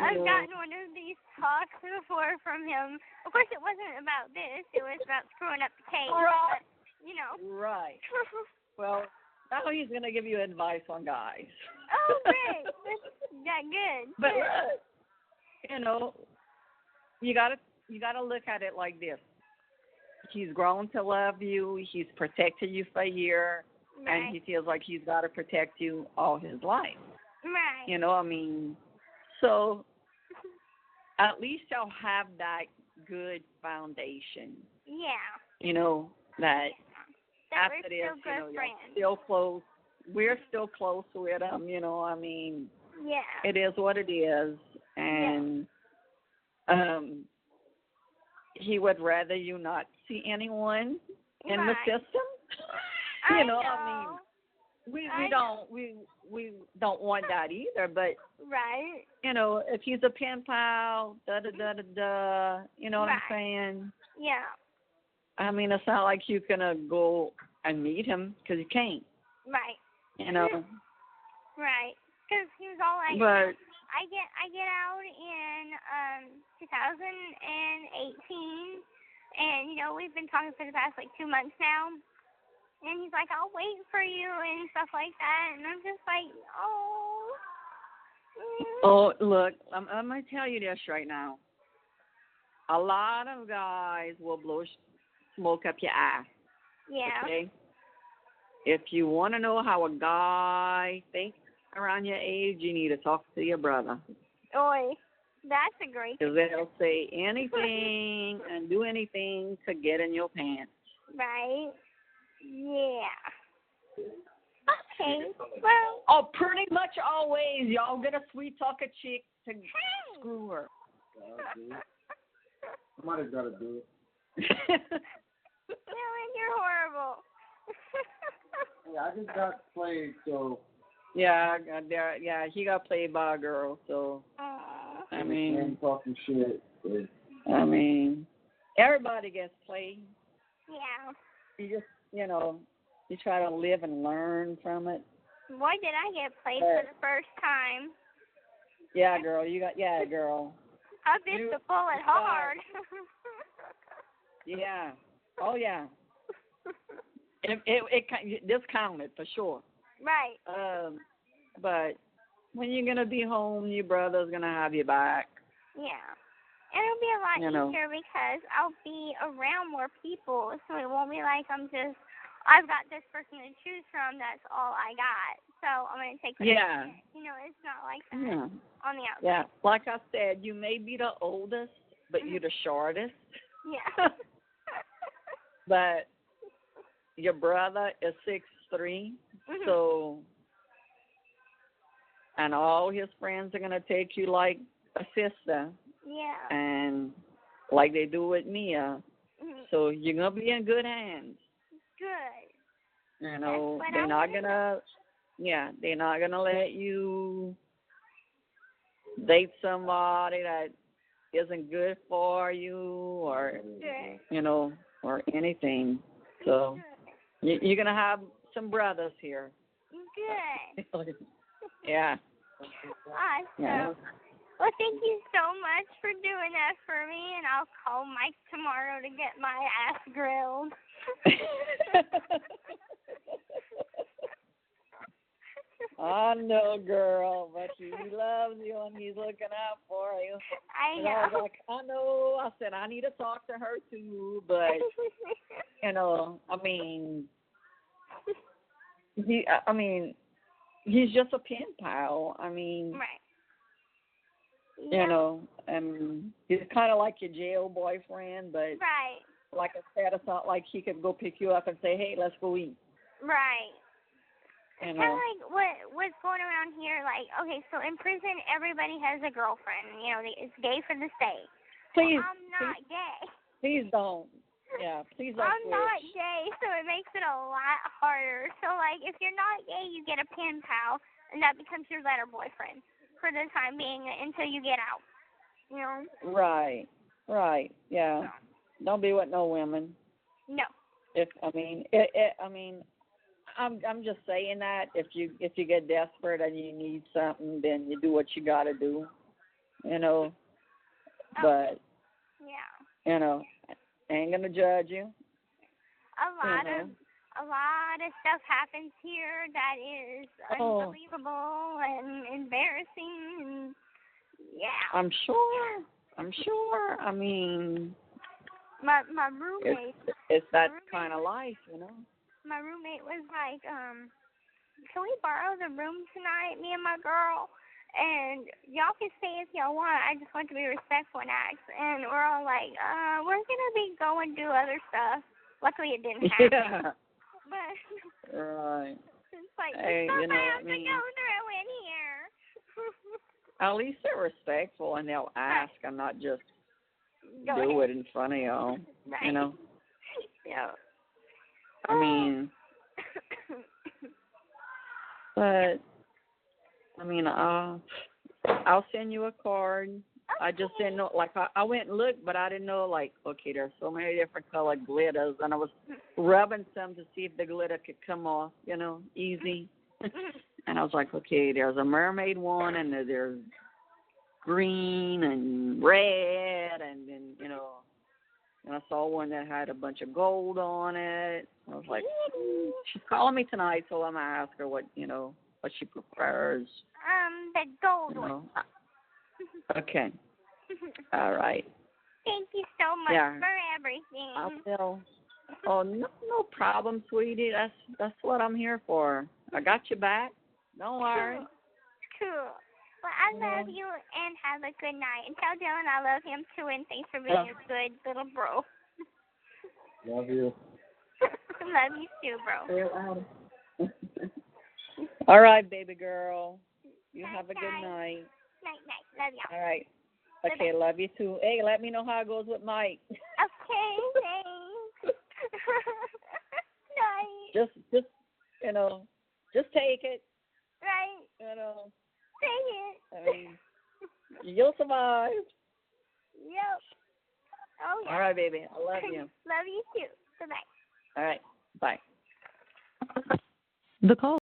I've gotten one of these talks before from him. Of course, it wasn't about this. It was about screwing up the case. Right. But, Right. Well, now he's going to give you advice on guys. Oh, great. That's good. But look, you gotta look at it like this. He's grown to love you. He's protected you for a year. Right. And he feels like he's got to protect you all his life. Right. So at least y'all have that good foundation. Yeah. That That after we're this, still good friends. still close. We're still close with him, Yeah. It is what it is. And he would rather you not see anyone in the system. I know. We don't want that either, but right. If he's a pen pal, you know what I'm saying? Yeah. It's not like you're gonna go and meet him because you can't. Right. Right. Because he was all like, but I get out in 2018, and we've been talking for the past 2 months now. And he's like, I'll wait for you and stuff like that. And I'm just like, oh. Oh, look, I'm going to tell you this right now. A lot of guys will blow smoke up your ass. Yeah. Okay? If you want to know how a guy thinks around your age, you need to talk to your brother. Oi, that's a great thing. Because they'll say anything and do anything to get in your pants. Right. Yeah. Okay. Well. Pretty much always, y'all get a sweet talker chick to screw her. Somebody's got to do it. Dylan, you're horrible. Yeah, I just got played, so. Yeah, he got played by a girl, so. I mean. And talking shit. I mean, everybody gets played. Yeah. You just, you try to live and learn from it. Boy, did I get played for the first time. Yeah, girl, girl. I bit the bullet hard. Yeah. Oh, yeah. It discounted for sure. Right. But when you're gonna be home, your brother's gonna have you back. Yeah. And it'll be a lot easier because I'll be around more people, so it won't be like I've got this person to choose from. That's all I got. So I'm gonna take. Yeah. It's not like that on the outside. Yeah. Like I said, you may be the oldest, but you're the shortest. Yeah. But your brother is 6'3", so, and all his friends are gonna take you like a sister. Yeah. And like they do with Mia. So you're gonna be in good hands. Good. They're not gonna let you date somebody that isn't good for you or or anything. So you're gonna have some brothers here. Good. Yeah. Awesome. Yeah. Well, thank you so much for doing that for me, and I'll call Mike tomorrow to get my ass grilled. I know, girl, but he loves you and he's looking out for you. I know. And I was like, I know. I said, I need to talk to her too, but, I mean, he's just a pen pal. I mean, right. He's kind of like your jail boyfriend, but right. Like I said, it's not like he could go pick you up and say, hey, let's go eat. Right. Kind of like what's going around here, like, okay, so in prison, everybody has a girlfriend. It's gay for the state. Please. Well, I'm not gay. Please don't. Yeah, please don't. I'm not gay, so it makes it a lot harder. So, like, if you're not gay, you get a pen pal, and that becomes your letter boyfriend for the time being until you get out. Right, yeah. So. Don't be with no women. No. I'm just saying that if you get desperate and you need something, then you do what you got to do, But yeah, ain't gonna judge you. A lot of stuff happens here that is unbelievable and embarrassing, and I'm sure. I mean, my roommate. It's that kind of life, My roommate was like, can we borrow the room tonight, me and my girl? And y'all can stay if y'all want. I just want to be respectful and ask. And we're all like, we're going to go and do other stuff. Luckily, it didn't happen. But right. It's like, hey, there's stuff I have to go through in here. At least they're respectful and they'll ask and not just do it in front of y'all, Right. Yeah. I mean, but, I'll send you a card. Okay. I just didn't know, like, I went and looked, but I didn't know, like, okay, there's so many different colored glitters, and I was rubbing some to see if the glitter could come off, easy. And I was like, okay, there's a mermaid one, and there's green and red, and then, and I saw one that had a bunch of gold on it. I was like, she's calling me tonight, so I'm going to ask her what she prefers. The gold one. Okay. All right. Thank you so much for everything. I will. Oh, no problem, sweetie. That's what I'm here for. I got you back. Don't worry. Cool. Well, I love you, and have a good night. And tell Dylan I love him, too, and thanks for being a good little bro. Love you. Love you, too, bro. All right, baby girl. You have a good night. night. Night. Love you. All right. Okay, love you too. Hey, let me know how it goes with Mike. Okay, thanks. Night. Just just take it. Right. Take it. I mean, you'll survive. Yep. Oh, yeah. All right, baby. I love you. Love you too. Bye-bye. All right. Bye. The call